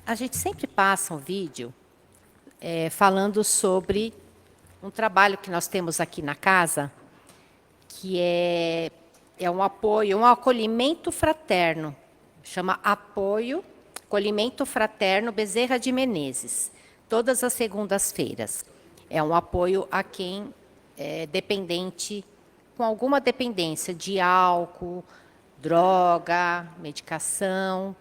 A gente sempre passa um vídeo falando sobre um trabalho que nós temos aqui na casa, que é um apoio, um acolhimento fraterno. Chama Acolhimento Fraterno Bezerra de Menezes, todas as segundas-feiras. É um apoio a quem é dependente, com alguma dependência de álcool, droga, medicação.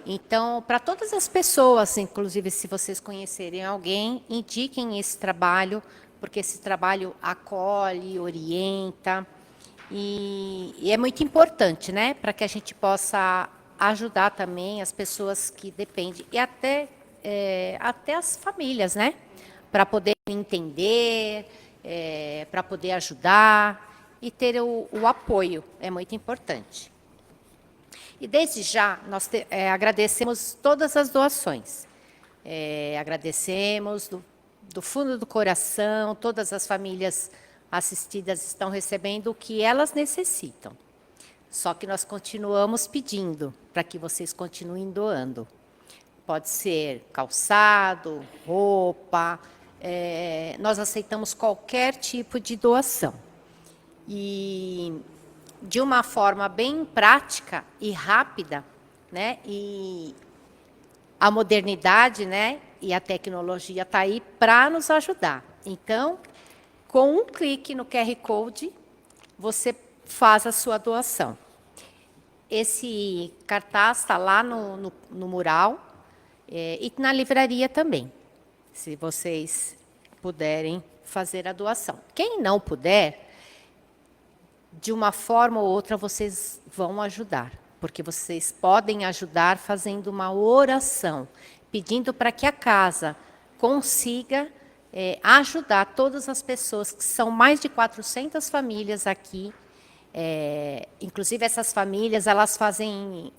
Então, para todas as pessoas, inclusive se vocês conhecerem alguém, indiquem esse trabalho, porque esse trabalho acolhe, orienta, e é muito importante, né, para que a gente possa ajudar também as pessoas que dependem, e até as famílias, né, para poder entender, para poder ajudar e ter o apoio, é muito importante. E desde já, nós agradecemos todas as doações. Agradecemos do fundo do coração, todas as famílias assistidas estão recebendo o que elas necessitam. Só que nós continuamos pedindo para que vocês continuem doando. Pode ser calçado, roupa, nós aceitamos qualquer tipo de doação. E de uma forma bem prática e rápida, né? E a modernidade, né? E a tecnologia está aí para nos ajudar. Então, com um clique no QR Code, você faz a sua doação. Esse cartaz está lá no mural e na livraria também, se vocês puderem fazer a doação. Quem não puder, de uma forma ou outra, vocês vão ajudar, porque vocês podem ajudar fazendo uma oração, pedindo para que a casa consiga ajudar todas as pessoas, que são mais de 400 famílias aqui. Inclusive, essas famílias, elas fazem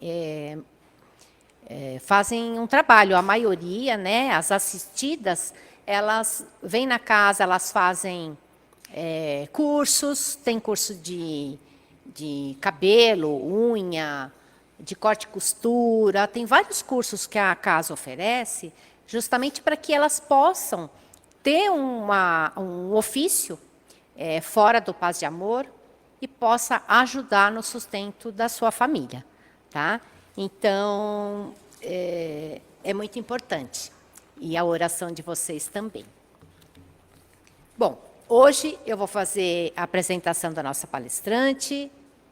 um trabalho, a maioria, né, as assistidas, elas vêm na casa, elas fazem cursos, tem curso de cabelo, unha, de corte e costura, tem vários cursos que a casa oferece, justamente para que elas possam ter um ofício fora do Paz de Amor e possa ajudar no sustento da sua família, tá? Então, é muito importante. E a oração de vocês também. Bom, hoje eu vou fazer a apresentação da nossa palestrante.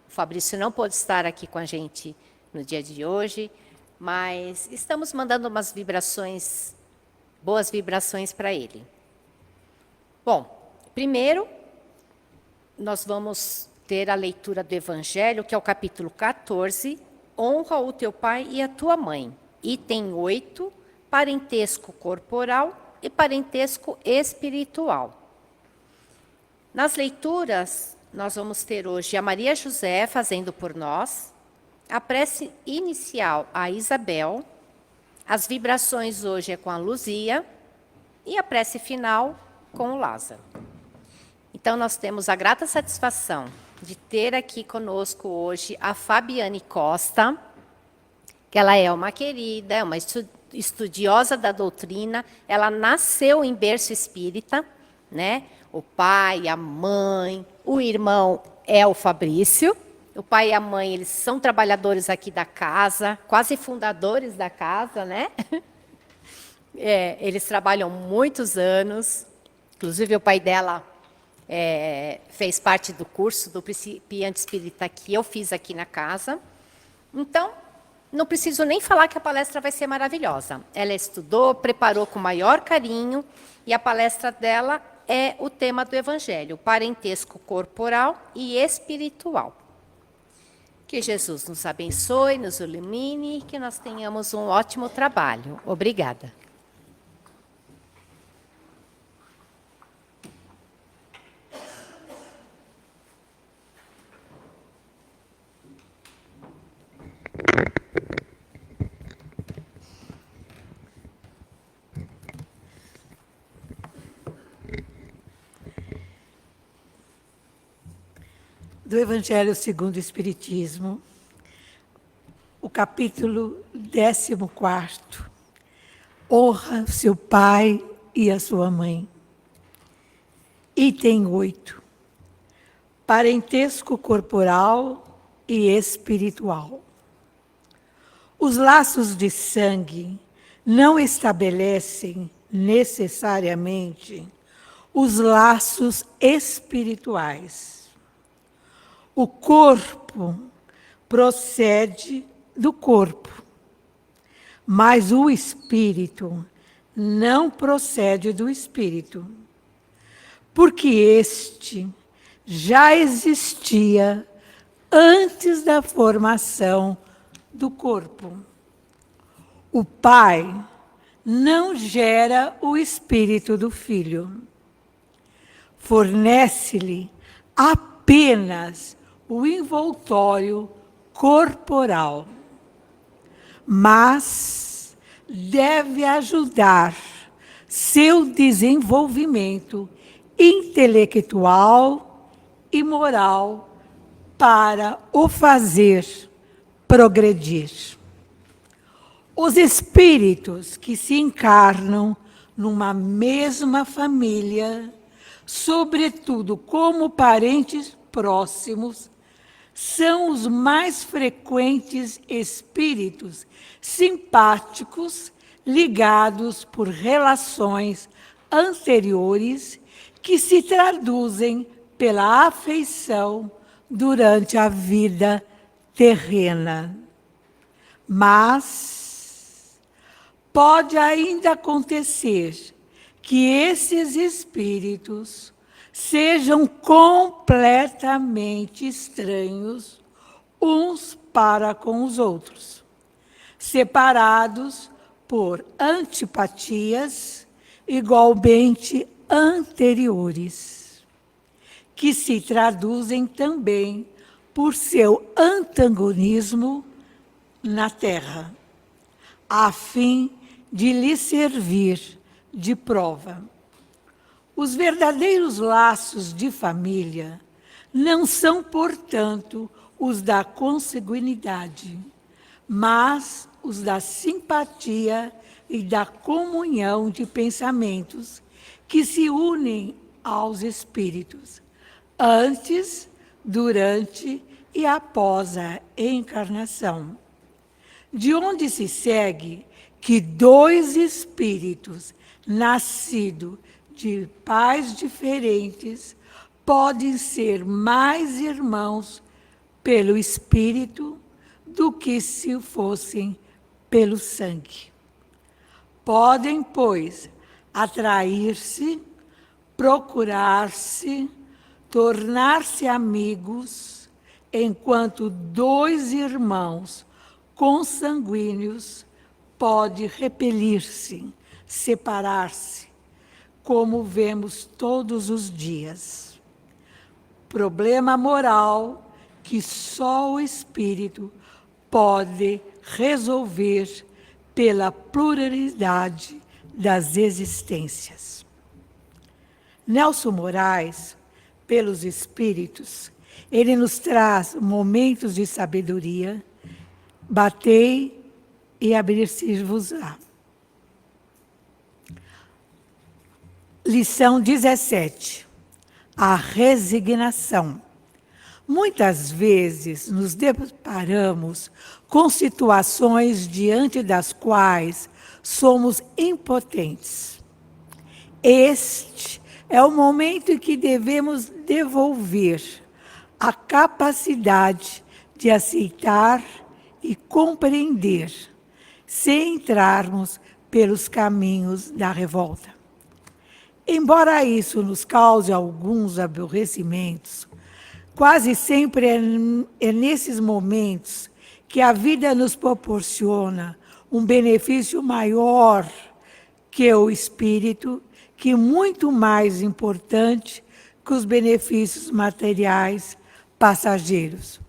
O Fabrício não pôde estar aqui com a gente no dia de hoje, mas estamos mandando umas vibrações, boas vibrações para ele. Bom, primeiro, nós vamos ter a leitura do Evangelho, que é o capítulo 14, Honra o teu pai e a tua mãe. Item 8, parentesco corporal e parentesco espiritual. Nas leituras, nós vamos ter hoje a Maria José fazendo por nós, a prece inicial a Isabel, as vibrações hoje é com a Luzia e a prece final com o Lázaro. Então, nós temos a grata satisfação de ter aqui conosco hoje a Fabiane Costa, que ela é uma querida, é uma estudiosa da doutrina, ela nasceu em berço espírita, né? O pai, a mãe, o irmão é o Fabrício. O pai e a mãe, eles são trabalhadores aqui da casa, quase fundadores da casa, né? Eles trabalham muitos anos. Inclusive, o pai dela fez parte do curso do Principiante Espírita que eu fiz aqui na casa. Então, não preciso nem falar que a palestra vai ser maravilhosa. Ela estudou, preparou com o maior carinho, e a palestra dela é o tema do Evangelho, parentesco corporal e espiritual. Que Jesus nos abençoe, nos ilumine e que nós tenhamos um ótimo trabalho. Obrigada. Do Evangelho segundo o Espiritismo, o capítulo 14º. Honra seu pai e a sua mãe. Item 8. Parentesco corporal e espiritual. Os laços de sangue não estabelecem necessariamente os laços espirituais. O corpo procede do corpo, mas o espírito não procede do espírito, porque este já existia antes da formação do corpo. O pai não gera o espírito do filho. Fornece-lhe apenas o envoltório corporal, mas deve ajudar seu desenvolvimento intelectual e moral para o fazer progredir. Os espíritos que se encarnam numa mesma família, sobretudo como parentes próximos, são os mais frequentes espíritos simpáticos ligados por relações anteriores que se traduzem pela afeição durante a vida terrena. Mas pode ainda acontecer que esses espíritos sejam completamente estranhos uns para com os outros, separados por antipatias igualmente anteriores, que se traduzem também por seu antagonismo na terra, a fim de lhe servir de prova. Os verdadeiros laços de família não são, portanto, os da consanguinidade, mas os da simpatia e da comunhão de pensamentos que se unem aos espíritos, antes, durante e após a encarnação. De onde se segue que dois espíritos nascidos de pais diferentes podem ser mais irmãos pelo espírito do que se fossem pelo sangue. Podem, pois, atrair-se, procurar-se, tornar-se amigos, enquanto dois irmãos consanguíneos podem repelir-se, separar-se, como vemos todos os dias. Problema moral que só o espírito pode resolver pela pluralidade das existências. Nelson Moraes, pelos espíritos, ele nos traz momentos de sabedoria. Batei e abrir-se-vos-á. Lição 17. A resignação. Muitas vezes nos deparamos com situações diante das quais somos impotentes. Este é o momento em que devemos devolver a capacidade de aceitar e compreender, sem entrarmos pelos caminhos da revolta. Embora isso nos cause alguns aborrecimentos, quase sempre é nesses momentos que a vida nos proporciona um benefício maior que o espírito, que é muito mais importante que os benefícios materiais passageiros.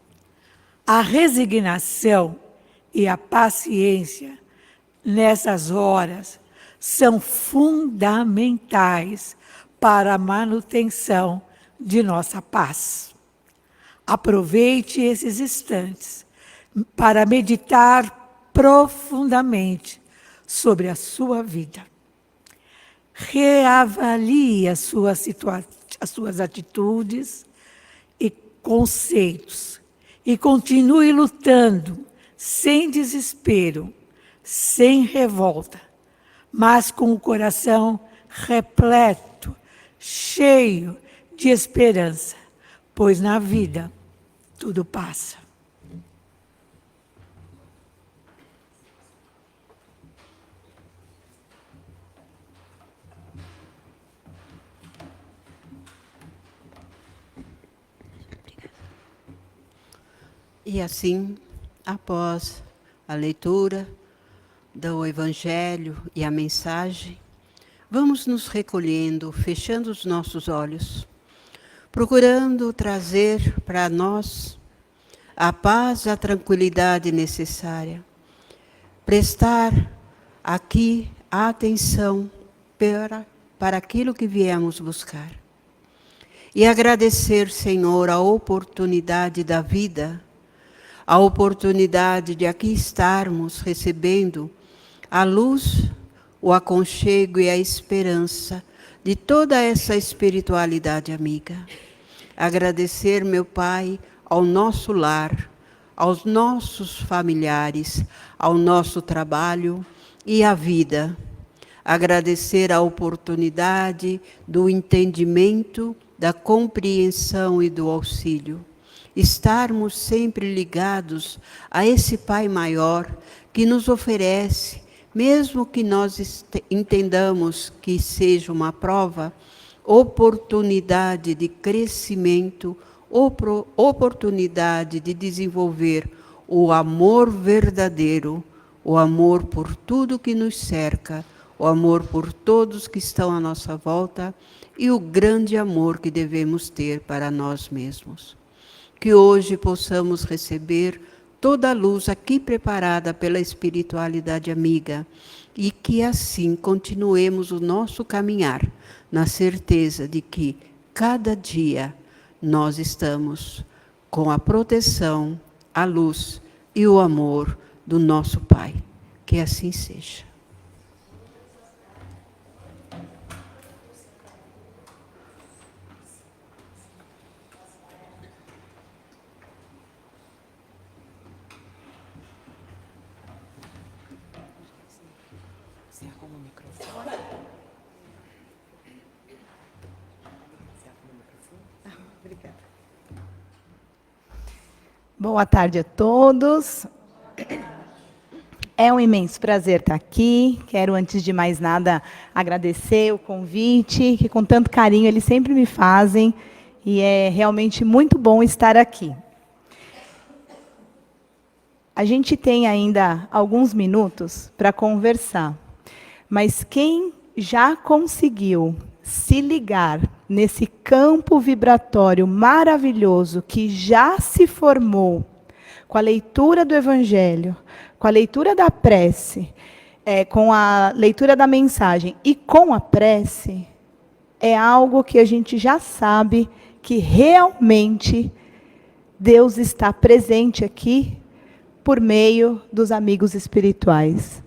A resignação e a paciência nessas horas são fundamentais para a manutenção de nossa paz. Aproveite esses instantes para meditar profundamente sobre a sua vida. Reavalie as suas atitudes e conceitos e continue lutando sem desespero, sem revolta, mas com o coração repleto, cheio de esperança, pois na vida tudo passa. E assim, após a leitura do Evangelho e a mensagem, vamos nos recolhendo, fechando os nossos olhos, procurando trazer para nós a paz, a tranquilidade necessária, prestar aqui a atenção para aquilo que viemos buscar. E agradecer, Senhor, a oportunidade da vida, a oportunidade de aqui estarmos recebendo a luz, o aconchego e a esperança de toda essa espiritualidade amiga. Agradecer, meu Pai, ao nosso lar, aos nossos familiares, ao nosso trabalho e à vida. Agradecer a oportunidade do entendimento, da compreensão e do auxílio. Estarmos sempre ligados a esse Pai maior que nos oferece, mesmo que nós entendamos que seja uma prova, oportunidade de crescimento, oportunidade de desenvolver o amor verdadeiro, o amor por tudo que nos cerca, o amor por todos que estão à nossa volta e o grande amor que devemos ter para nós mesmos. Que hoje possamos receber toda a luz aqui preparada pela espiritualidade amiga e que assim continuemos o nosso caminhar, na certeza de que cada dia nós estamos com a proteção, a luz e o amor do nosso Pai. Que assim seja. Boa tarde a todos. É um imenso prazer estar aqui. Quero, antes de mais nada, agradecer o convite, que com tanto carinho eles sempre me fazem, e é realmente muito bom estar aqui. A gente tem ainda alguns minutos para conversar, mas quem já conseguiu se ligar nesse campo vibratório maravilhoso que já se formou com a leitura do Evangelho, com a leitura da prece, com a leitura da mensagem e com a prece, é algo que a gente já sabe que realmente Deus está presente aqui por meio dos amigos espirituais.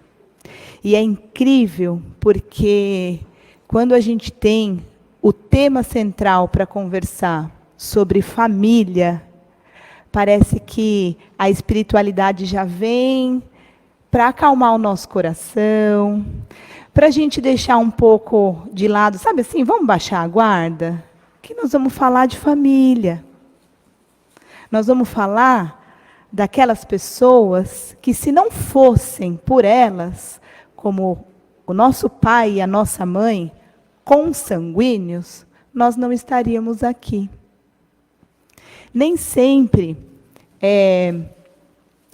E é incrível porque quando a gente tem o tema central para conversar sobre família, parece que a espiritualidade já vem para acalmar o nosso coração, para a gente deixar um pouco de lado, sabe assim, vamos baixar a guarda, que nós vamos falar de família. Nós vamos falar daquelas pessoas que, se não fossem por elas, como o nosso pai e a nossa mãe, consanguíneos, nós não estaríamos aqui. Nem sempre é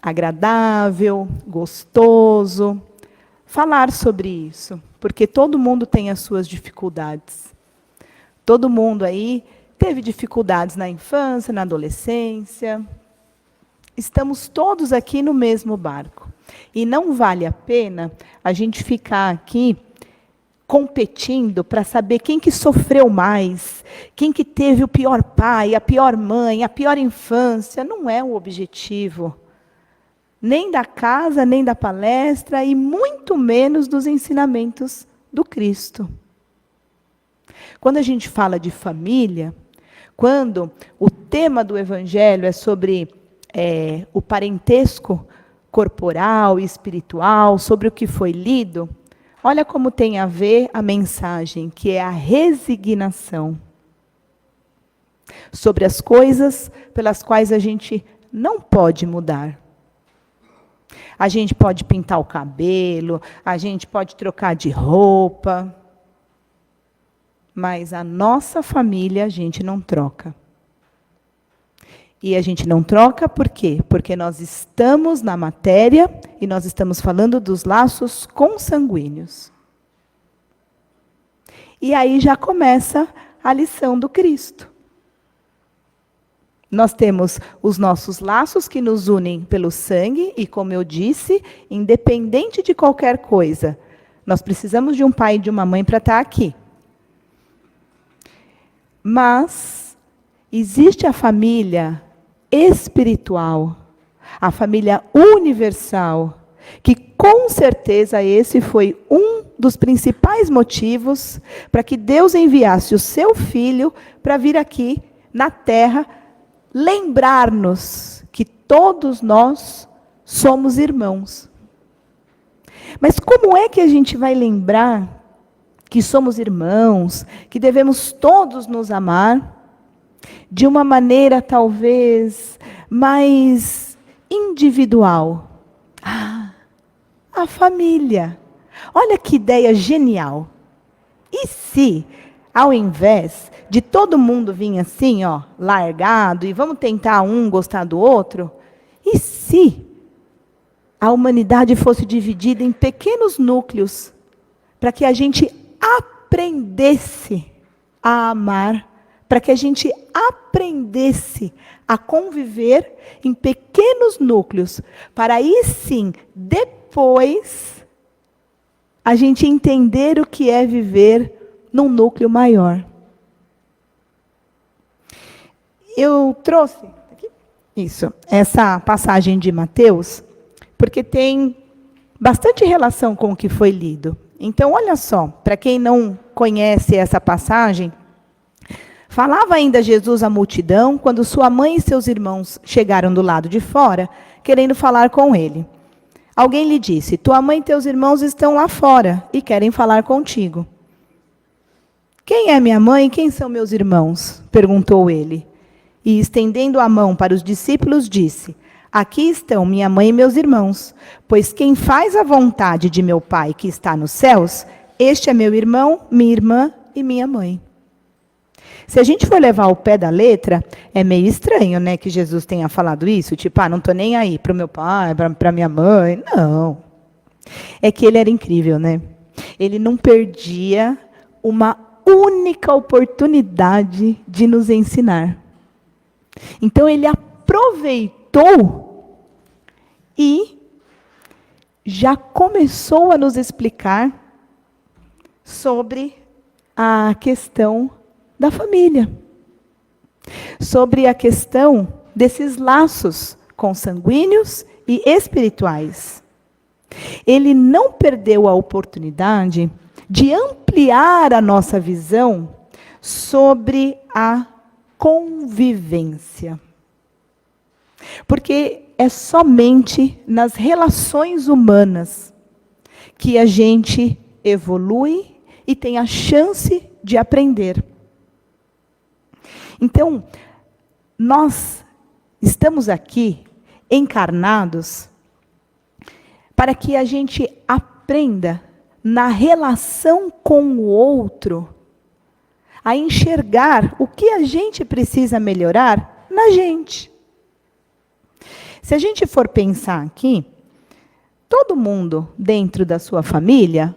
agradável, gostoso falar sobre isso, porque todo mundo tem as suas dificuldades. Todo mundo aí teve dificuldades na infância, na adolescência. Estamos todos aqui no mesmo barco. E não vale a pena a gente ficar aqui competindo para saber quem que sofreu mais, quem que teve o pior pai, a pior mãe, a pior infância. Não é o objetivo. nem da casa, nem da palestra, e muito menos dos ensinamentos do Cristo. Quando a gente fala de família, quando o tema do Evangelho é sobre o parentesco corporal e espiritual, sobre o que foi lido, olha como tem a ver a mensagem, que é a resignação sobre as coisas pelas quais a gente não pode mudar. A gente pode pintar o cabelo, a gente pode trocar de roupa, mas a nossa família a gente não troca. E a gente não troca por quê? Porque nós estamos na matéria e nós estamos falando dos laços consanguíneos. E aí já começa a lição do Cristo. Nós temos os nossos laços que nos unem pelo sangue, e como eu disse, independente de qualquer coisa, nós precisamos de um pai e de uma mãe para estar aqui. Mas existe a família espiritual, a família universal, que com certeza esse foi um dos principais motivos para que Deus enviasse o seu Filho para vir aqui na Terra lembrar-nos que todos nós somos irmãos. Mas como é que a gente vai lembrar que somos irmãos, que devemos todos nos amar, de uma maneira talvez mais individual? A família. Olha que ideia genial. E se, ao invés de todo mundo vir assim, ó, largado, e vamos tentar um gostar do outro, e se a humanidade fosse dividida em pequenos núcleos, para que a gente aprendesse a amar, para que a gente aprendesse a conviver em pequenos núcleos, para aí sim, depois, a gente entender o que é viver num núcleo maior. Eu trouxe essa passagem de Mateus, porque tem bastante relação com o que foi lido. Então, olha só, para quem não conhece essa passagem, falava ainda Jesus à multidão, quando sua mãe e seus irmãos chegaram do lado de fora, querendo falar com ele. Alguém lhe disse: tua mãe e teus irmãos estão lá fora e querem falar contigo. Quem é minha mãe e quem são meus irmãos? Perguntou ele. E, estendendo a mão para os discípulos, disse: aqui estão minha mãe e meus irmãos, pois quem faz a vontade de meu Pai que está nos céus, este é meu irmão, minha irmã e minha mãe. Se a gente for levar ao pé da letra, é meio estranho, né, que Jesus tenha falado isso, tipo, não estou nem aí para o meu pai, para minha mãe. Não. É que ele era incrível, né? Ele não perdia uma única oportunidade de nos ensinar. Então, ele aproveitou e já começou a nos explicar sobre a questão da família, sobre a questão desses laços consanguíneos e espirituais. Ele não perdeu a oportunidade de ampliar a nossa visão sobre a convivência. Porque é somente nas relações humanas que a gente evolui e tem a chance de aprender. Então, nós estamos aqui encarnados para que a gente aprenda na relação com o outro a enxergar o que a gente precisa melhorar na gente. Se a gente for pensar aqui, todo mundo dentro da sua família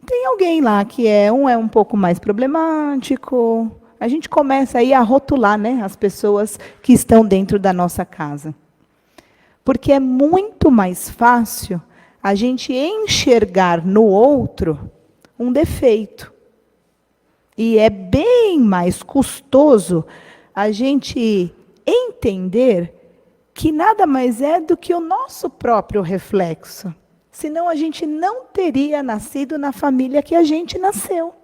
tem alguém lá que é um pouco mais problemático. A gente começa aí a rotular, né, as pessoas que estão dentro da nossa casa. Porque é muito mais fácil a gente enxergar no outro um defeito. E é bem mais custoso a gente entender que nada mais é do que o nosso próprio reflexo. Senão a gente não teria nascido na família que a gente nasceu.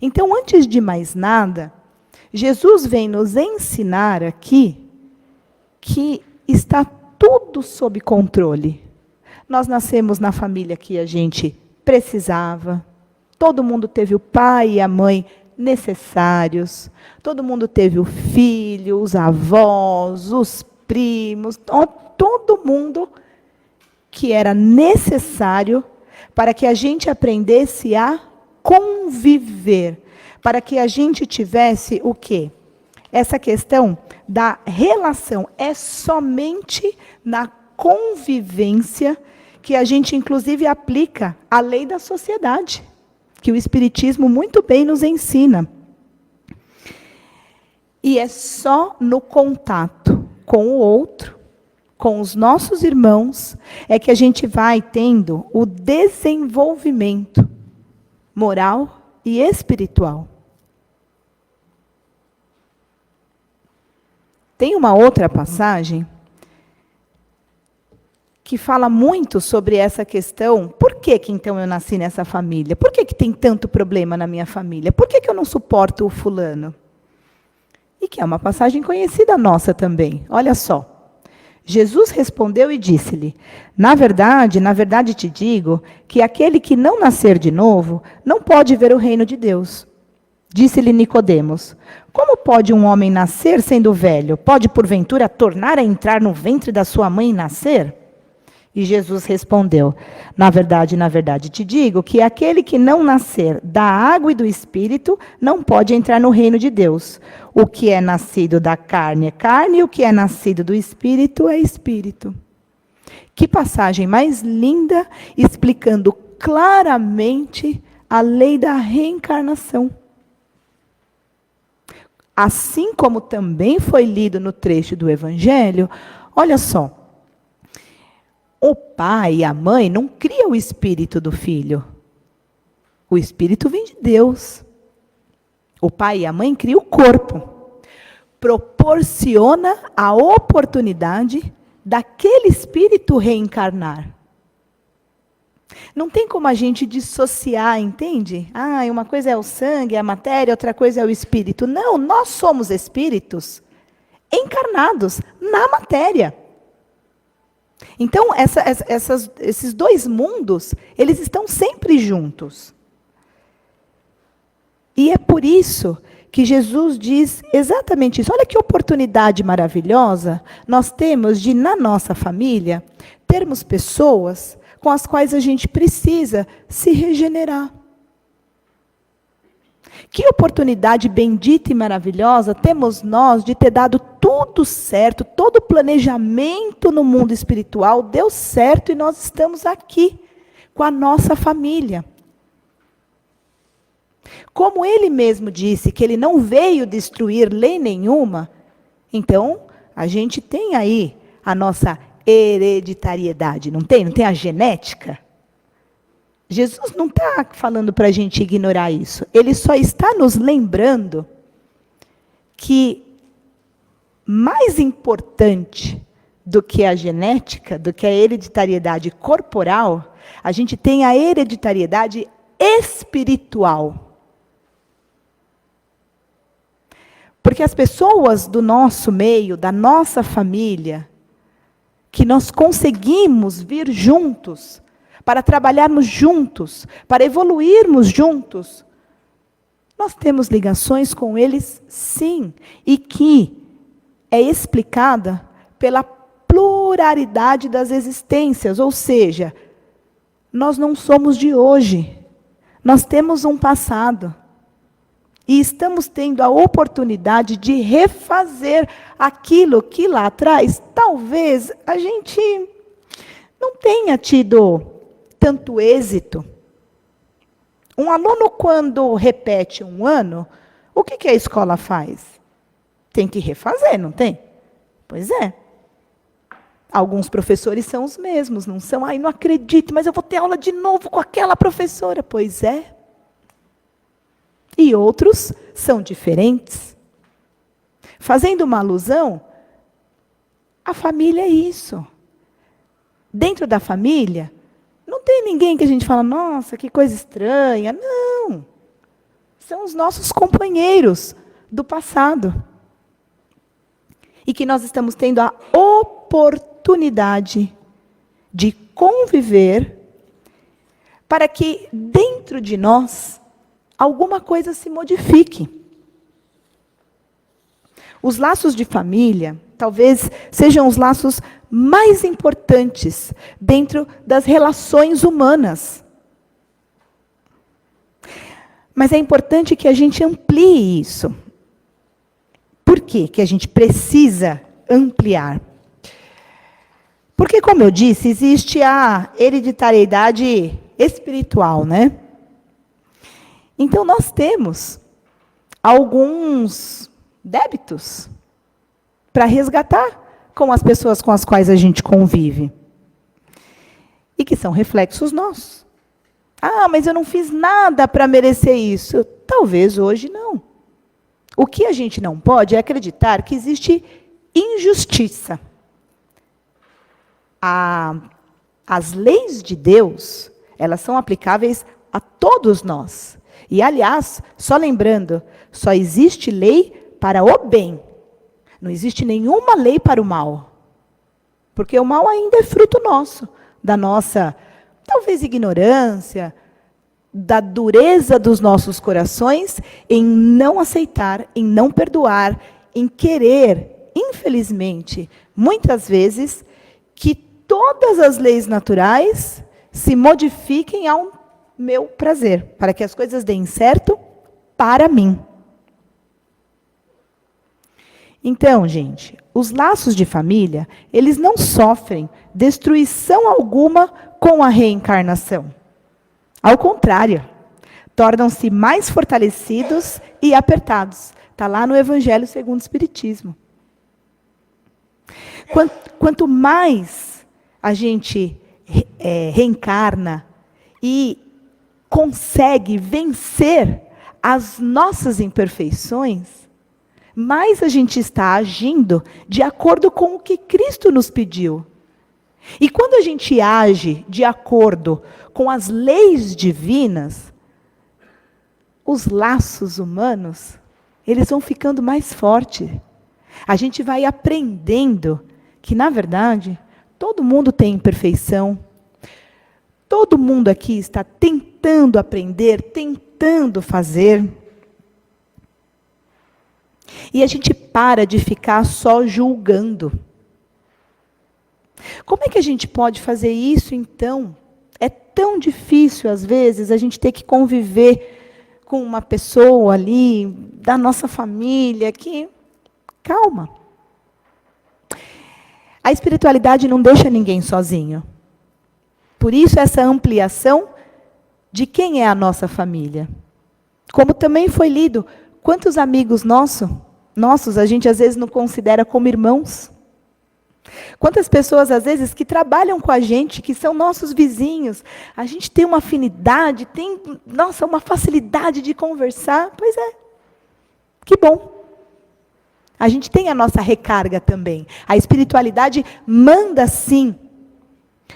Então, antes de mais nada, Jesus vem nos ensinar aqui que está tudo sob controle. Nós nascemos na família que a gente precisava, todo mundo teve o pai e a mãe necessários, todo mundo teve o filho, os avós, os primos, todo mundo que era necessário para que a gente aprendesse a conviver, para que a gente tivesse o quê? Essa questão da relação. É somente na convivência que a gente, inclusive, aplica a lei da sociedade, que o Espiritismo muito bem nos ensina. E é só no contato com o outro, com os nossos irmãos, é que a gente vai tendo o desenvolvimento moral e espiritual. Tem uma outra passagem que fala muito sobre essa questão. Por que então eu nasci nessa família? Por que tem tanto problema na minha família? Por que eu não suporto o fulano? E que é uma passagem conhecida nossa também. Olha só. Jesus respondeu e disse-lhe: na verdade te digo que aquele que não nascer de novo não pode ver o reino de Deus. Disse-lhe Nicodemos: como pode um homem nascer sendo velho? Pode porventura tornar a entrar no ventre da sua mãe e nascer? E Jesus respondeu: na verdade te digo que aquele que não nascer da água e do Espírito não pode entrar no reino de Deus. O que é nascido da carne é carne, e o que é nascido do Espírito é Espírito. Que passagem mais linda, explicando claramente a lei da reencarnação. Assim como também foi lido no trecho do Evangelho, olha só. O pai e a mãe não criam o espírito do filho. O espírito vem de Deus. O pai e a mãe criam o corpo. Proporciona a oportunidade daquele espírito reencarnar. Não tem como a gente dissociar, entende? Uma coisa é o sangue, a matéria, outra coisa é o espírito. Não, nós somos espíritos encarnados na matéria. Então, esses dois mundos, eles estão sempre juntos. E é por isso que Jesus diz exatamente isso. Olha que oportunidade maravilhosa nós temos de, na nossa família, termos pessoas com as quais a gente precisa se regenerar. Que oportunidade bendita e maravilhosa temos nós de ter dado tudo certo, todo o planejamento no mundo espiritual deu certo e nós estamos aqui com a nossa família. Como ele mesmo disse que ele não veio destruir lei nenhuma, então a gente tem aí a nossa hereditariedade, não tem? Não tem a genética? Jesus não está falando para a gente ignorar isso. Ele só está nos lembrando que mais importante do que a genética, do que a hereditariedade corporal, a gente tem a hereditariedade espiritual. Porque as pessoas do nosso meio, da nossa família, que nós conseguimos vir juntos, para trabalharmos juntos, para evoluirmos juntos, nós temos ligações com eles, sim, e que é explicada pela pluralidade das existências, ou seja, nós não somos de hoje, nós temos um passado, e estamos tendo a oportunidade de refazer aquilo que lá atrás, talvez a gente não tenha tido tanto êxito. Um aluno, quando repete um ano, o que a escola faz? Tem que refazer, não tem? Pois é. Alguns professores são os mesmos, não são? Não acredito, mas eu vou ter aula de novo com aquela professora. Pois é. E outros são diferentes. Fazendo uma alusão, A família é isso. Dentro da família, não tem ninguém que a gente fala, nossa, que coisa estranha. Não. São os nossos companheiros do passado. E que nós estamos tendo a oportunidade de conviver para que dentro de nós alguma coisa se modifique. Os laços de família talvez sejam os laços mais importantes dentro das relações humanas. Mas é importante que a gente amplie isso. Por quê que a gente precisa ampliar? Porque, como eu disse, existe a hereditariedade espiritual, né? Então, nós temos alguns débitos para resgatar com as pessoas com as quais a gente convive. E que são reflexos nossos. Ah, mas eu não fiz nada para merecer isso. Talvez hoje não. O que a gente não pode é acreditar que existe injustiça. As leis de Deus, elas são aplicáveis a todos nós. E, aliás, só lembrando, só existe lei para o bem. Não existe nenhuma lei para o mal. Porque o mal ainda é fruto nosso, da nossa, talvez, ignorância, da dureza dos nossos corações em não aceitar, em não perdoar, em querer, infelizmente, muitas vezes, que todas as leis naturais se modifiquem ao meu prazer, para que as coisas deem certo para mim. Então, gente, os laços de família, eles não sofrem destruição alguma com a reencarnação. Ao contrário, tornam-se mais fortalecidos e apertados. Está lá no Evangelho segundo o Espiritismo. Quanto mais a gente reencarna e consegue vencer as nossas imperfeições, mais a gente está agindo de acordo com o que Cristo nos pediu. E quando a gente age de acordo com as leis divinas, os laços humanos, eles vão ficando mais fortes. A gente vai aprendendo que, na verdade, todo mundo tem imperfeição. Todo mundo aqui está tentando aprender, tentando fazer. E a gente para de ficar só julgando. Como é que a gente pode fazer isso, então? É tão difícil, às vezes, a gente ter que conviver com uma pessoa ali, da nossa família, que... Calma. A espiritualidade não deixa ninguém sozinho. Por isso, essa ampliação de quem é a nossa família. Como também foi lido, quantos amigos nossos a gente às vezes não considera como irmãos? Quantas pessoas, às vezes, que trabalham com a gente, que são nossos vizinhos, a gente tem uma afinidade, tem, nossa, uma facilidade de conversar. Pois é, que bom. A gente tem a nossa recarga também. A espiritualidade manda, sim,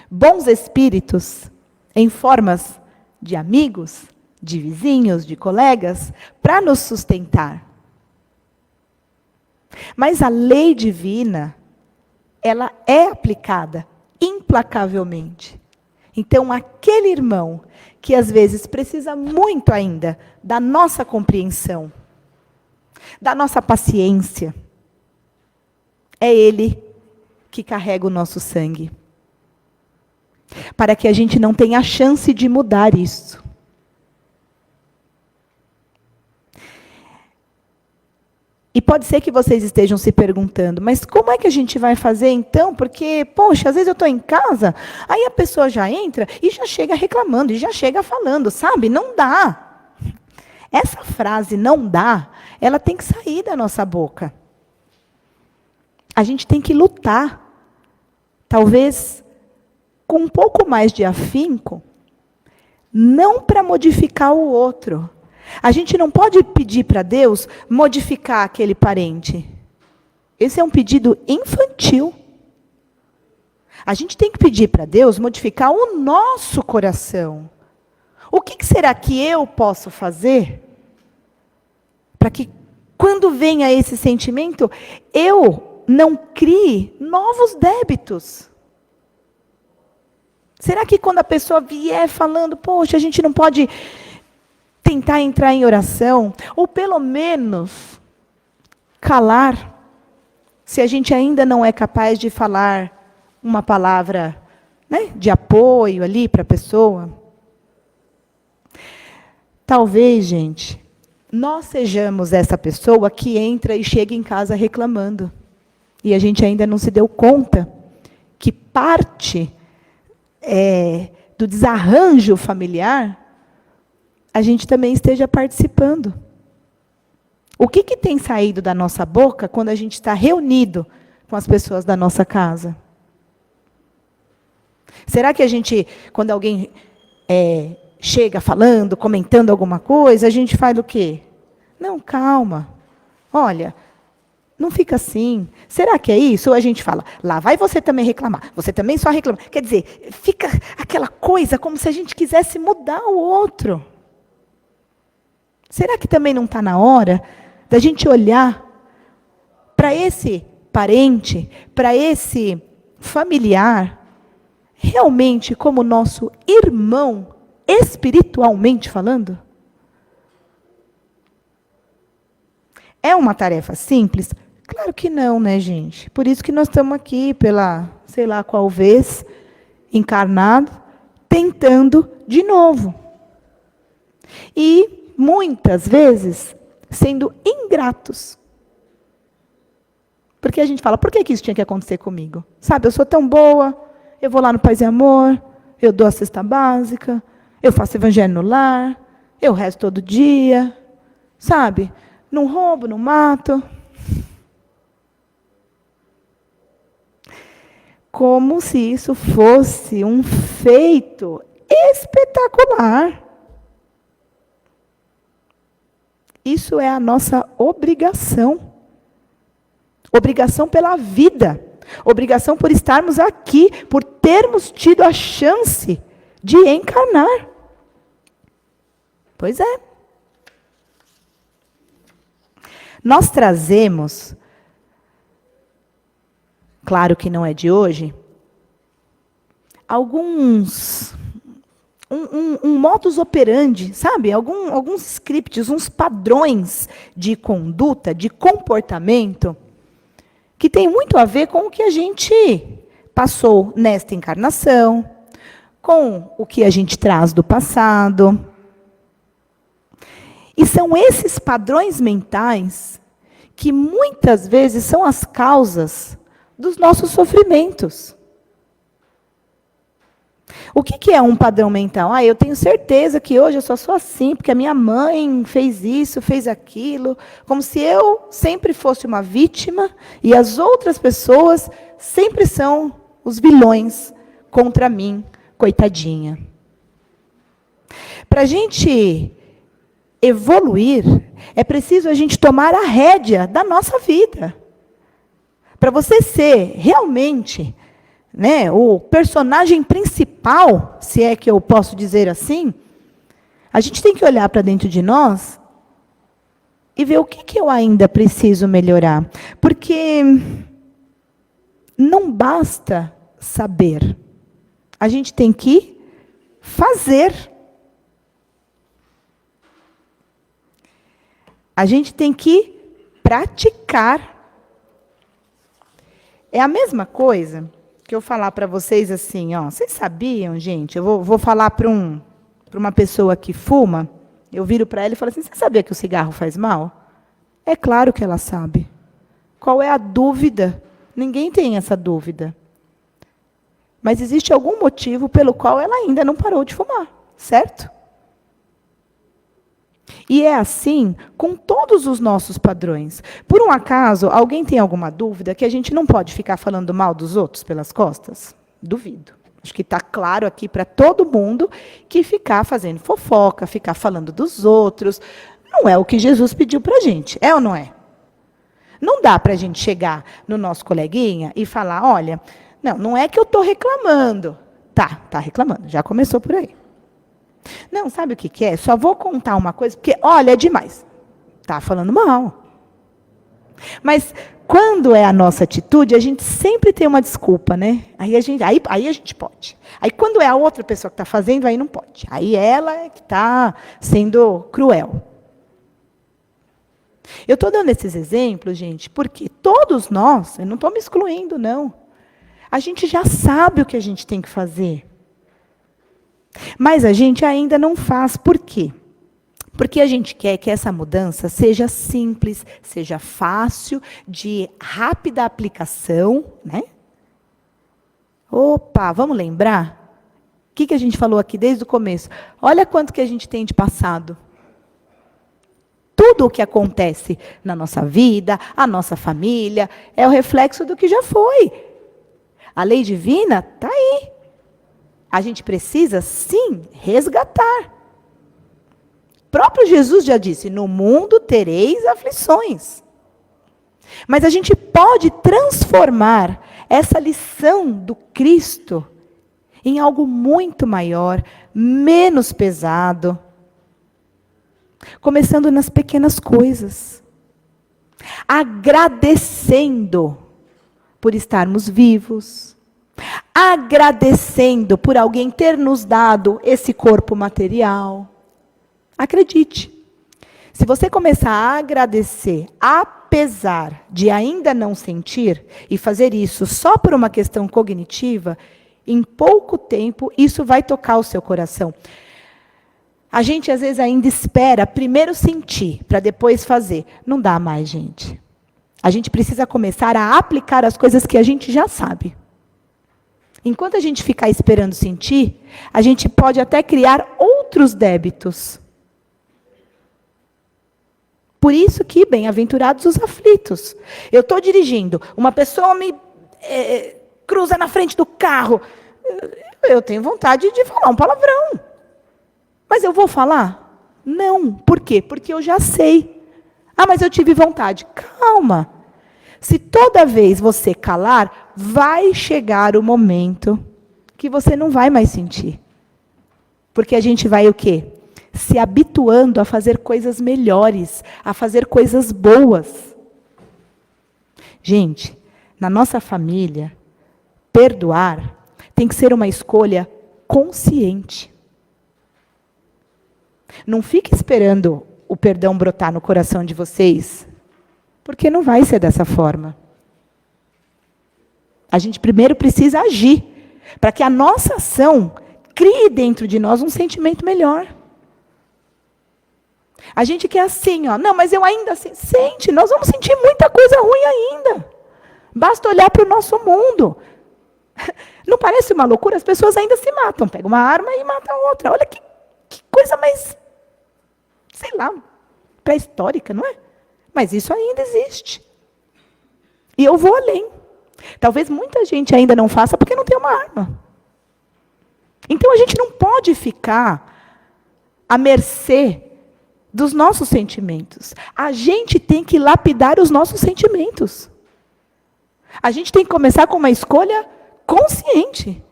bons espíritos em formas de amigos, de vizinhos, de colegas, para nos sustentar. Mas a lei divina, ela é aplicada implacavelmente. Então, aquele irmão que às vezes precisa muito ainda da nossa compreensão, da nossa paciência, é ele que carrega o nosso sangue. Para que a gente não tenha a chance de mudar isso. E pode ser que vocês estejam se perguntando, mas como é que a gente vai fazer então? Porque, poxa, às vezes eu estou em casa, aí a pessoa já entra e já chega reclamando, e já chega falando, sabe? Não dá. Essa frase, não dá, ela tem que sair da nossa boca. A gente tem que lutar. Talvez com um pouco mais de afinco, não para modificar o outro. A gente não pode pedir para Deus modificar aquele parente. Esse é um pedido infantil. A gente tem que pedir para Deus modificar o nosso coração. O que será que eu posso fazer para que, quando venha esse sentimento, eu não crie novos débitos? Será que quando a pessoa vier falando, poxa, a gente não pode tentar entrar em oração? Ou pelo menos calar, se a gente ainda não é capaz de falar uma palavra, né, de apoio ali para a pessoa? Talvez, gente, nós sejamos essa pessoa que entra e chega em casa reclamando. E a gente ainda não se deu conta que parte do desarranjo familiar, a gente também esteja participando. O que tem saído da nossa boca quando a gente está reunido com as pessoas da nossa casa? Será que a gente, quando alguém chega falando, comentando alguma coisa, a gente faz o quê? Não, calma. Olha, não fica assim. Será que é isso? Ou a gente fala, lá vai você também reclamar. Você também só reclama. Quer dizer, fica aquela coisa como se a gente quisesse mudar o outro. Será que também não está na hora da gente olhar para esse parente, para esse familiar, realmente como nosso irmão, espiritualmente falando? É uma tarefa simples? Claro que não, né, gente? Por isso que nós estamos aqui, pela, sei lá qual vez, encarnado, tentando de novo. E, muitas vezes, sendo ingratos. Porque a gente fala, por que isso tinha que acontecer comigo? Sabe, eu sou tão boa, eu vou lá no Paz e Amor, eu dou a cesta básica, eu faço evangelho no lar, eu rezo todo dia, sabe? Não roubo, não mato. Como se isso fosse um feito espetacular. Isso é a nossa obrigação. Obrigação pela vida. Obrigação por estarmos aqui, por termos tido a chance de encarnar. Pois é. Nós trazemos, claro que não é de hoje, alguns, um modus operandi, sabe? Alguns scripts, uns padrões de conduta, de comportamento, que tem muito a ver com o que a gente passou nesta encarnação, com o que a gente traz do passado. E são esses padrões mentais que muitas vezes são as causas dos nossos sofrimentos. O que é um padrão mental? Eu tenho certeza que hoje eu só sou assim, porque a minha mãe fez isso, fez aquilo, como se eu sempre fosse uma vítima e as outras pessoas sempre são os vilões contra mim, coitadinha. Para a gente evoluir, é preciso a gente tomar a rédea da nossa vida. Para você ser realmente, né, o personagem principal, se é que eu posso dizer assim, a gente tem que olhar para dentro de nós e ver o que eu ainda preciso melhorar. Porque não basta saber, a gente tem que fazer. A gente tem que praticar. É a mesma coisa que eu falar para vocês assim, ó, vocês sabiam, gente? Eu vou falar para uma pessoa que fuma, eu viro para ela e falo assim, você sabia que o cigarro faz mal? É claro que ela sabe. Qual é a dúvida? Ninguém tem essa dúvida. Mas existe algum motivo pelo qual ela ainda não parou de fumar, certo? E é assim com todos os nossos padrões. Por um acaso, alguém tem alguma dúvida que a gente não pode ficar falando mal dos outros pelas costas? Duvido. Acho que está claro aqui para todo mundo que ficar fazendo fofoca, ficar falando dos outros, não é o que Jesus pediu para a gente. É ou não é? Não dá para a gente chegar no nosso coleguinha e falar, olha, Não é que eu estou reclamando. Tá reclamando, já começou por aí. Não, sabe o que é? Só vou contar uma coisa, porque, olha, é demais. Tá falando mal. Mas, quando é a nossa atitude, a gente sempre tem uma desculpa, né? Aí a gente pode. Aí, quando é a outra pessoa que está fazendo, aí não pode. Aí ela é que está sendo cruel. Eu estou dando esses exemplos, gente, porque todos nós, eu não estou me excluindo, não. A gente já sabe o que a gente tem que fazer. Mas a gente ainda não faz. Por quê? Porque a gente quer que essa mudança seja simples, seja fácil, de rápida aplicação, né? Opa, vamos lembrar? O que a gente falou aqui desde o começo? Olha quanto que a gente tem de passado. Tudo o que acontece na nossa vida, a nossa família, é o reflexo do que já foi. A lei divina está aí. A gente precisa, sim, resgatar. O próprio Jesus já disse, no mundo tereis aflições. Mas a gente pode transformar essa lição do Cristo em algo muito maior, menos pesado. Começando nas pequenas coisas. Agradecendo por estarmos vivos. Agradecendo por alguém ter nos dado esse corpo material. Acredite. Se você começar a agradecer, apesar de ainda não sentir, e fazer isso só por uma questão cognitiva, em pouco tempo isso vai tocar o seu coração. A gente às vezes ainda espera primeiro sentir, para depois fazer. Não dá mais, gente. A gente precisa começar a aplicar as coisas que a gente já sabe. Enquanto a gente ficar esperando sentir, a gente pode até criar outros débitos. Por isso que, bem-aventurados os aflitos. Eu estou dirigindo, uma pessoa me cruza na frente do carro. Eu tenho vontade de falar um palavrão. Mas eu vou falar? Não. Por quê? Porque eu já sei. Ah, mas eu tive vontade. Calma. Se toda vez você calar, vai chegar o momento que você não vai mais sentir. Porque a gente vai o quê? Se habituando a fazer coisas melhores, a fazer coisas boas. Gente, na nossa família, perdoar tem que ser uma escolha consciente. Não fique esperando o perdão brotar no coração de vocês, porque não vai ser dessa forma. A gente primeiro precisa agir, para que a nossa ação crie dentro de nós um sentimento melhor. A gente quer assim, ó, não, mas eu ainda assim, sente, nós vamos sentir muita coisa ruim ainda. Basta olhar para o nosso mundo. Não parece uma loucura? As pessoas ainda se matam, pegam uma arma e matam outra. Olha que coisa mais, sei lá, pré-histórica, não é? Mas isso ainda existe. E eu vou além. Talvez muita gente ainda não faça porque não tem uma arma. Então a gente não pode ficar à mercê dos nossos sentimentos. A gente tem que lapidar os nossos sentimentos. A gente tem que começar com uma escolha consciente.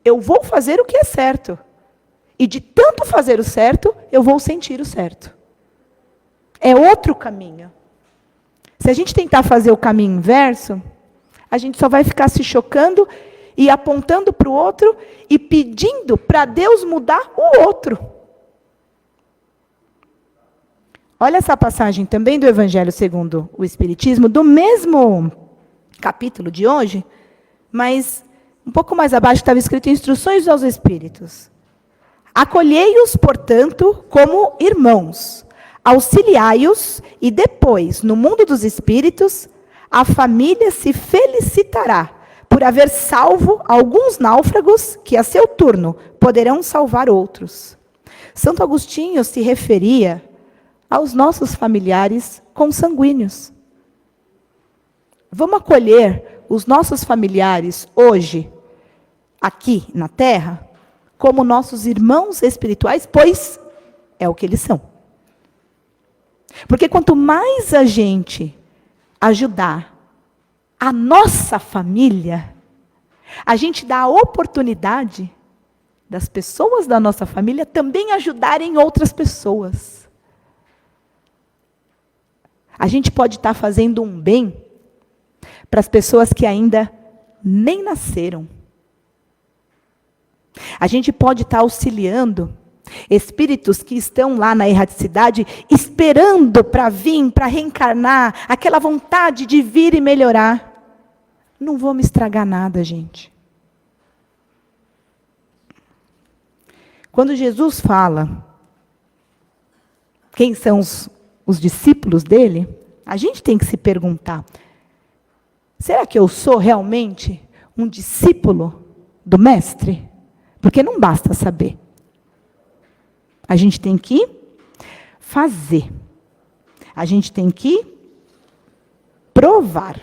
Eu vou fazer o que é certo. E de tanto fazer o certo, eu vou sentir o certo. É outro caminho. Se a gente tentar fazer o caminho inverso, a gente só vai ficar se chocando e apontando para o outro e pedindo para Deus mudar o outro. Olha essa passagem também do Evangelho segundo o Espiritismo, do mesmo capítulo de hoje, mas um pouco mais abaixo estava escrito Instruções aos Espíritos. Acolhei-os, portanto, como irmãos, auxiliai-os e depois, no mundo dos espíritos, a família se felicitará por haver salvo alguns náufragos que, a seu turno, poderão salvar outros. Santo Agostinho se referia aos nossos familiares consanguíneos. Vamos acolher os nossos familiares hoje, aqui na Terra, como nossos irmãos espirituais, pois é o que eles são. Porque quanto mais a gente ajudar a nossa família, A gente dá a oportunidade das pessoas da nossa família também ajudarem outras pessoas. A gente pode estar fazendo um bem para as pessoas que ainda nem nasceram. A gente pode estar auxiliando espíritos que estão lá na erraticidade, esperando para vir, para reencarnar, aquela vontade de vir e melhorar. Não vamos estragar nada, gente. Quando Jesus fala quem são os discípulos dele, a gente tem que se perguntar, será que eu sou realmente um discípulo do Mestre? Porque não basta saber. A gente tem que fazer. A gente tem que provar.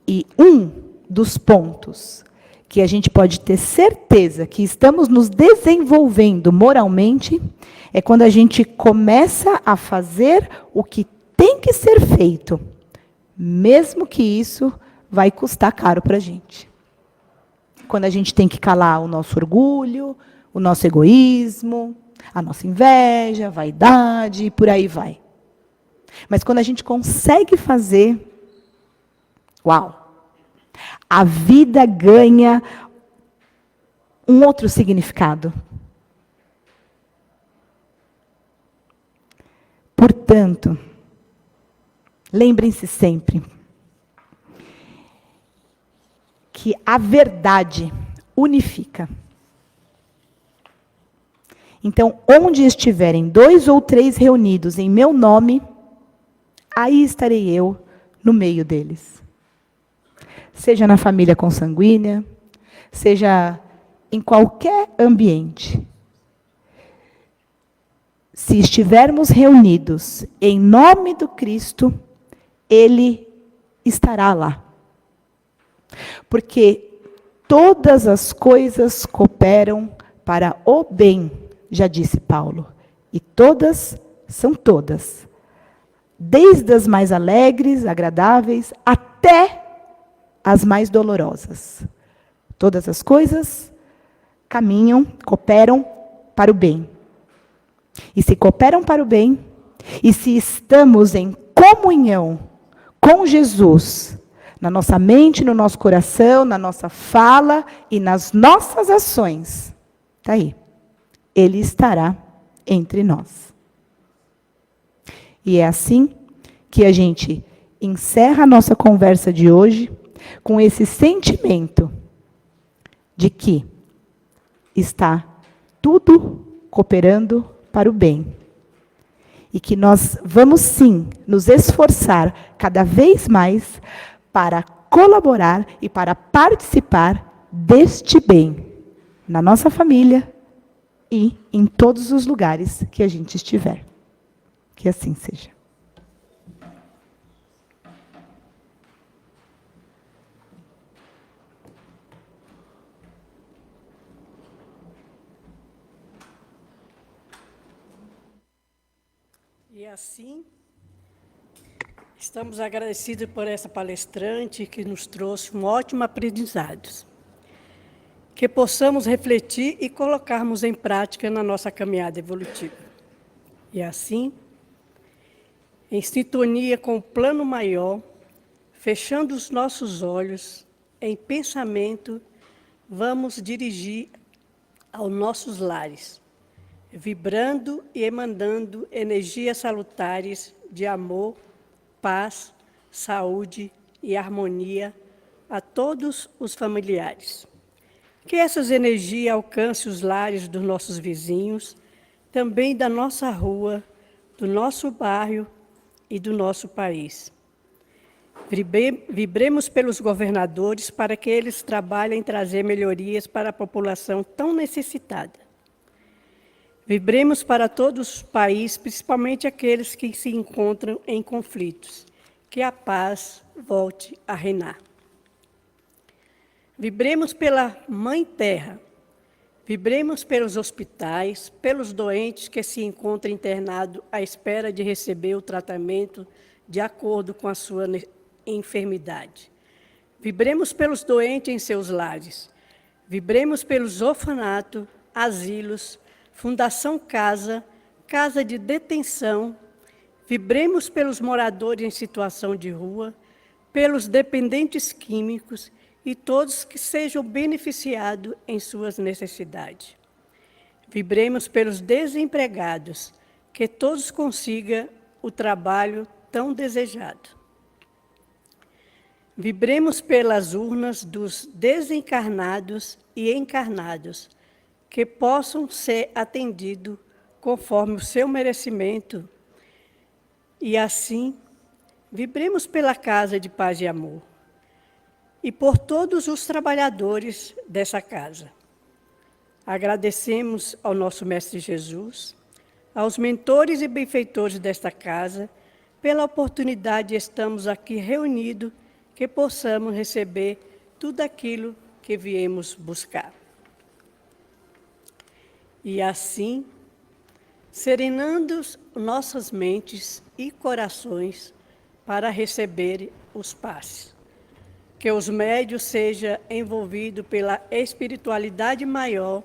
E um dos pontos que a gente pode ter certeza que estamos nos desenvolvendo moralmente é quando a gente começa a fazer o que tem que ser feito, mesmo que isso vai custar caro para a gente. Quando a gente tem que calar o nosso orgulho, o nosso egoísmo, a nossa inveja, a vaidade, e por aí vai. Mas quando a gente consegue fazer, uau! A vida ganha um outro significado. Portanto, lembrem-se sempre que a verdade unifica. Então, onde estiverem 2 ou 3 reunidos em meu nome, aí estarei eu no meio deles. Seja na família consanguínea, seja em qualquer ambiente. Se estivermos reunidos em nome do Cristo, Ele estará lá. Porque todas as coisas cooperam para o bem, já disse Paulo. E todas são todas. Desde as mais alegres, agradáveis, até as mais dolorosas. Todas as coisas caminham, cooperam para o bem. E se cooperam para o bem, e se estamos em comunhão com Jesus, na nossa mente, no nosso coração, na nossa fala e nas nossas ações, está aí. Ele estará entre nós. E é assim que a gente encerra a nossa conversa de hoje, com esse sentimento de que está tudo cooperando para o bem. E que nós vamos sim nos esforçar cada vez mais para colaborar e para participar deste bem na nossa família e em todos os lugares que a gente estiver. Que assim seja. E assim, estamos agradecidos por essa palestrante que nos trouxe um ótimo aprendizado. Que possamos refletir e colocarmos em prática na nossa caminhada evolutiva. E assim, em sintonia com o plano maior, fechando os nossos olhos, em pensamento, vamos dirigir aos nossos lares, vibrando e emanando energias salutares de amor, paz, saúde e harmonia a todos os familiares. Que essas energias alcancem os lares dos nossos vizinhos, também da nossa rua, do nosso bairro e do nosso país. Vibremos pelos governadores para que eles trabalhem em trazer melhorias para a população tão necessitada. Vibremos para todos os países, principalmente aqueles que se encontram em conflitos. Que a paz volte a reinar. Vibremos pela Mãe Terra. Vibremos pelos hospitais, pelos doentes que se encontram internados à espera de receber o tratamento de acordo com a sua e enfermidade. Vibremos pelos doentes em seus lares. Vibremos pelos orfanatos, asilos, Fundação Casa, casa de detenção. Vibremos pelos moradores em situação de rua, pelos dependentes químicos e todos que sejam beneficiados em suas necessidades. Vibremos pelos desempregados, que todos consigam o trabalho tão desejado. Vibremos pelas urnas dos desencarnados e encarnados, que possam ser atendidos conforme o seu merecimento. E assim, vibremos pela casa de paz e amor e por todos os trabalhadores dessa casa. Agradecemos ao nosso Mestre Jesus, aos mentores e benfeitores desta casa, pela oportunidade de estarmos aqui reunidos, que possamos receber tudo aquilo que viemos buscar. E assim, serenando nossas mentes e corações para receber os passes. Que os médios sejam envolvidos pela espiritualidade maior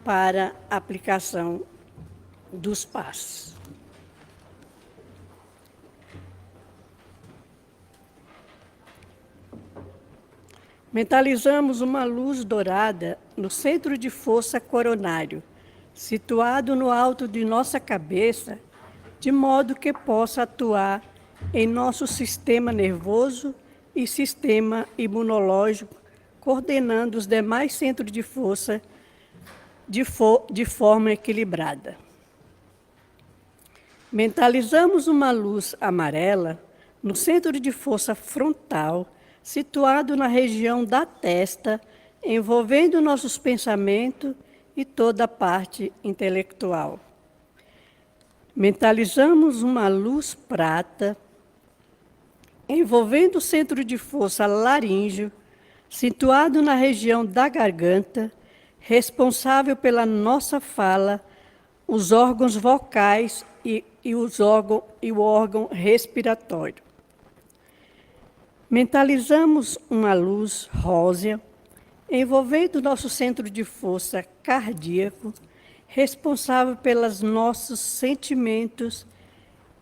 para a aplicação dos passes. Mentalizamos uma luz dourada no centro de força coronário, situado no alto de nossa cabeça, de modo que possa atuar em nosso sistema nervoso e sistema imunológico, coordenando os demais centros de força de forma equilibrada. Mentalizamos uma luz amarela no centro de força frontal, situado na região da testa, envolvendo nossos pensamentos e toda a parte intelectual. Mentalizamos uma luz prata, envolvendo o centro de força laríngeo, situado na região da garganta, responsável pela nossa fala, os órgãos vocais e o órgão respiratório. Mentalizamos uma luz rósea, envolvendo nosso centro de força cardíaco, responsável pelos nossos sentimentos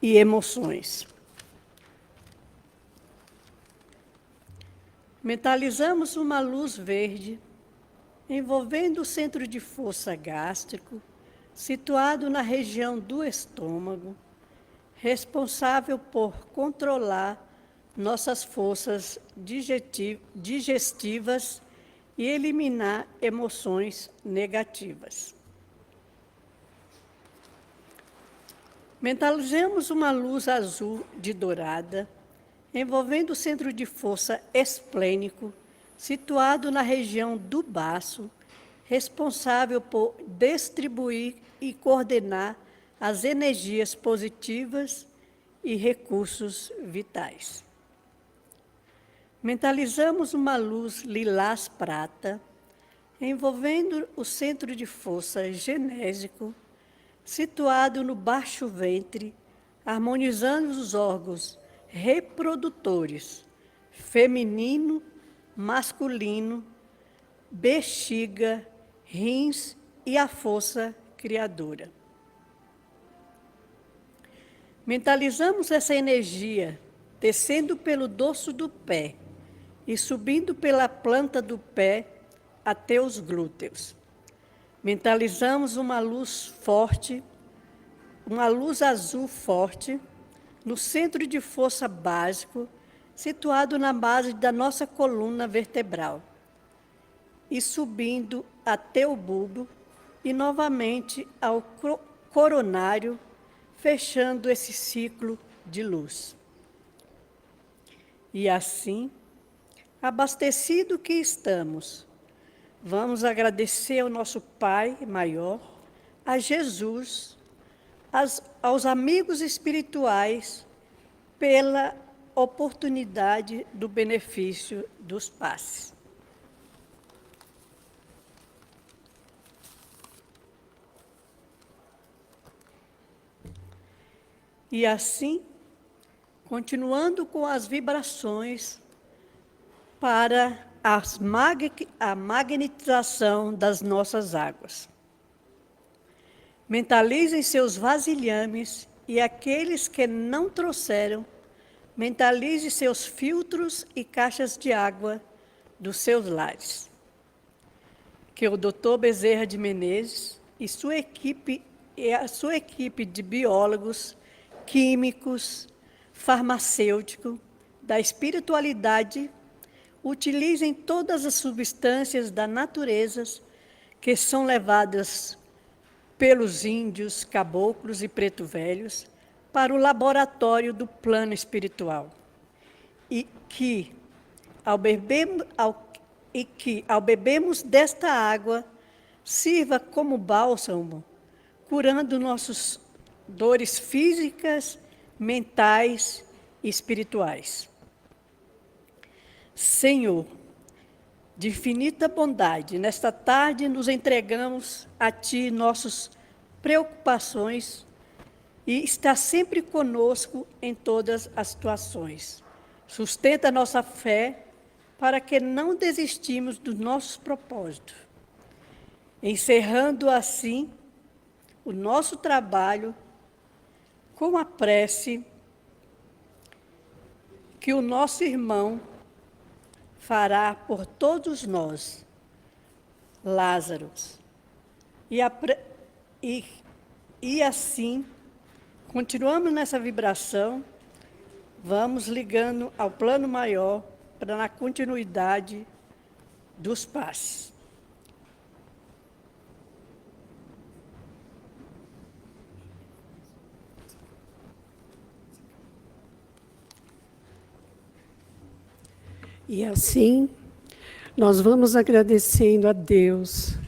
e emoções. Mentalizamos uma luz verde, envolvendo o centro de força gástrico, situado na região do estômago, responsável por controlar nossas forças digestivas e eliminar emoções negativas. Mentalizamos uma luz azul de dourada, envolvendo o centro de força esplênico, situado na região do baço, responsável por distribuir e coordenar as energias positivas e recursos vitais. Mentalizamos uma luz lilás prata, envolvendo o centro de força genésico, situado no baixo ventre, harmonizando os órgãos reprodutores, feminino, masculino, bexiga, rins e a força criadora. Mentalizamos essa energia descendo pelo dorso do pé e subindo pela planta do pé até os glúteos. Mentalizamos uma luz forte, uma luz azul forte, no centro de força básico, situado na base da nossa coluna vertebral, e subindo até o bulbo e novamente ao coronário, fechando esse ciclo de luz. E assim, abastecido que estamos, vamos agradecer ao nosso Pai maior, a Jesus, aos amigos espirituais, pela oportunidade do benefício dos passes. E assim, continuando com as vibrações para a magnetização das nossas águas. Mentalizem seus vasilhames e aqueles que não trouxeram, mentalize seus filtros e caixas de água dos seus lares. Que o Dr. Bezerra de Menezes e a sua equipe de biólogos, químicos, farmacêuticos, da espiritualidade, utilizem todas as substâncias da natureza que são levadas pelos índios, caboclos e preto velhos para o laboratório do plano espiritual. E que, ao bebermos desta água, sirva como bálsamo, curando nossas dores físicas, mentais e espirituais. Senhor, de infinita bondade, nesta tarde nos entregamos a Ti nossas preocupações e está sempre conosco em todas as situações. Sustenta a nossa fé para que não desistimos dos nossos propósitos. Encerrando assim o nosso trabalho com a prece que o nosso irmão fará por todos nós, Lázaro. E assim, continuamos nessa vibração, vamos ligando ao plano maior para na continuidade dos passes. E assim, nós vamos agradecendo a Deus,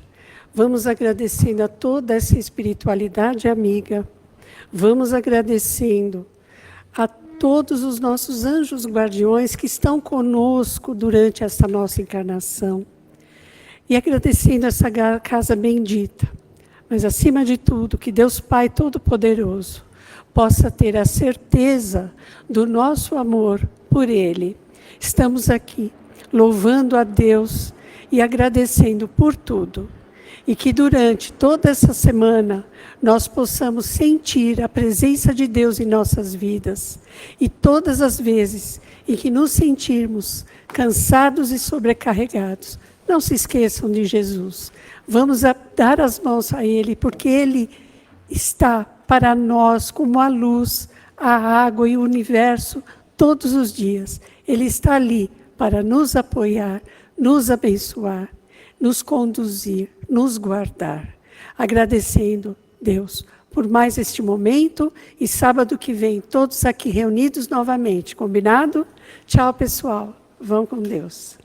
vamos agradecendo a toda essa espiritualidade amiga, vamos agradecendo a todos os nossos anjos guardiões que estão conosco durante essa nossa encarnação. E agradecendo essa casa bendita, mas acima de tudo, que Deus Pai Todo-Poderoso possa ter a certeza do nosso amor por Ele. Estamos aqui louvando a Deus e agradecendo por tudo. E que durante toda essa semana nós possamos sentir a presença de Deus em nossas vidas. E todas as vezes em que nos sentirmos cansados e sobrecarregados, não se esqueçam de Jesus. Vamos dar as mãos a Ele, porque Ele está para nós como a luz, a água e o universo todos os dias. Ele está ali para nos apoiar, nos abençoar, nos conduzir, nos guardar. Agradecendo, Deus, por mais este momento e sábado que vem, todos aqui reunidos novamente. Combinado? Tchau, pessoal. Vão com Deus.